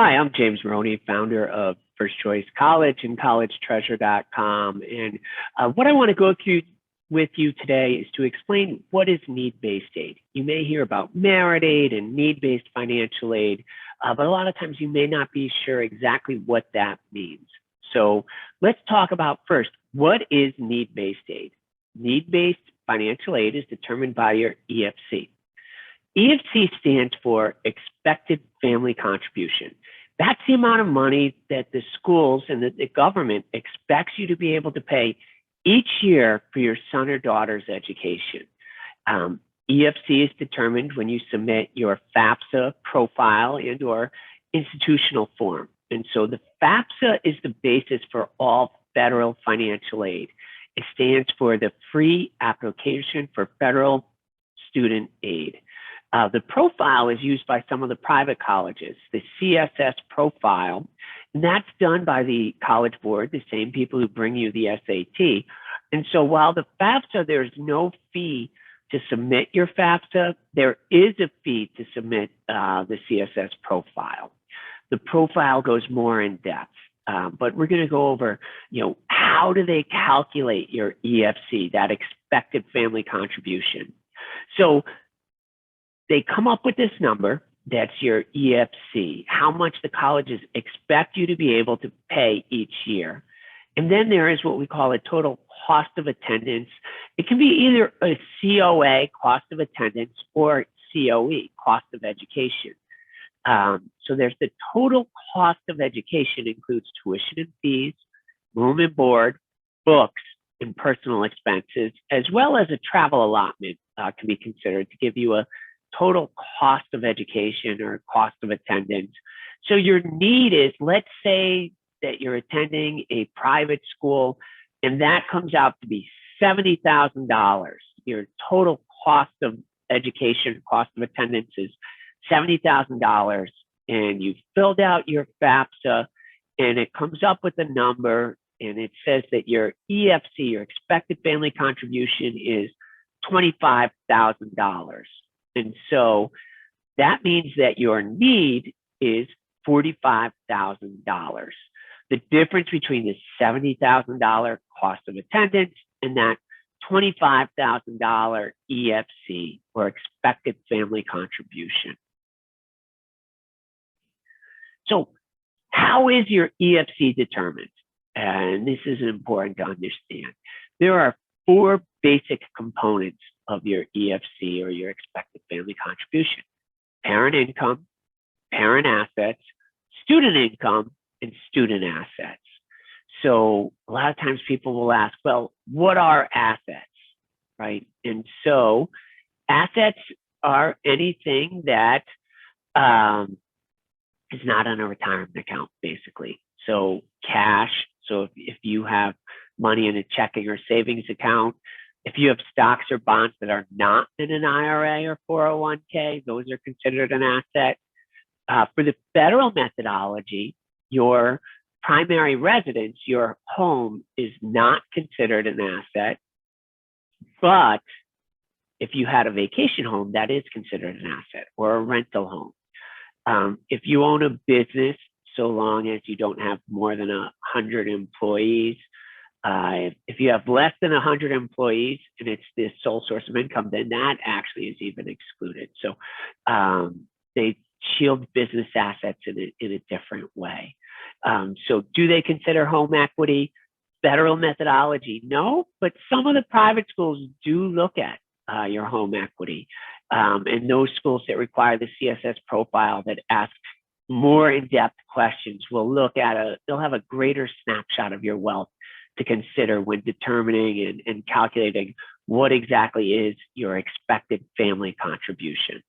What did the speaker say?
Hi, I'm James Maroney, founder of First Choice College and collegetreasure.com. And what I want to go through with you today is to explain what is need-based aid. You may hear about merit aid and need-based financial aid, but a lot of times you may not be sure exactly what that means. So let's talk about first, what is need-based aid? Need-based financial aid is determined by your EFC. EFC stands for Expected Family Contribution. That's the amount of money that the schools and the government expects you to be able to pay each year for your son or daughter's education. EFC is determined when you submit your FAFSA profile and or institutional form. And so the FAFSA is the basis for all federal financial aid. It stands for the Free Application for Federal Student Aid. The profile is used by some of the private colleges, the CSS profile, and that's done by the College Board, the same people who bring you the SAT. And so while the FAFSA, there's no fee to submit your FAFSA, there is a fee to submit the CSS profile. The profile goes more in depth, but we're going to go over, how do they calculate your EFC, that expected family contribution? So they come up with this number, that's your EFC, how much the colleges expect you to be able to pay each year. And then there is what we call a total cost of attendance. It can be either a COA, cost of attendance, or COE, cost of education. So there's the total cost of education includes tuition and fees, room and board, books, and personal expenses, as well as a travel allotment can be considered to give you a total cost of education or cost of attendance. So your need is, let's say that you're attending a private school and that comes out to be $70,000. Your total cost of education, cost of attendance is $70,000, and you've filled out your FAFSA and it comes up with a number and it says that your EFC, your expected family contribution, is $25,000. And so that means that your need is $45,000. The difference between the $70,000 cost of attendance and that $25,000 EFC, or expected family contribution. So how is your EFC determined? And this is important to understand. There are four basic components of your EFC, or your expected family contribution: parent income, parent assets, student income, and student assets. So a lot of times people will ask, well, what are assets, right? And so assets are anything that is not on a retirement account, basically. So cash, so if you have money in a checking or savings account, if you have stocks or bonds that are not in an IRA or 401k, those are considered an asset. For the federal methodology, your primary residence, your home, is not considered an asset. But if you had a vacation home, that is considered an asset, or a rental home. If you own a business, so long as you don't have more than 100 employees, if you have less than 100 employees and it's the sole source of income, then that actually is even excluded. So they shield business assets in a different way. So do they consider home equity? Federal methodology, no, but some of the private schools do look at your home equity. And those schools that require the CSS profile that ask more in-depth questions will look at they'll have a greater snapshot of your wealth to consider when determining and calculating what exactly is your expected family contribution.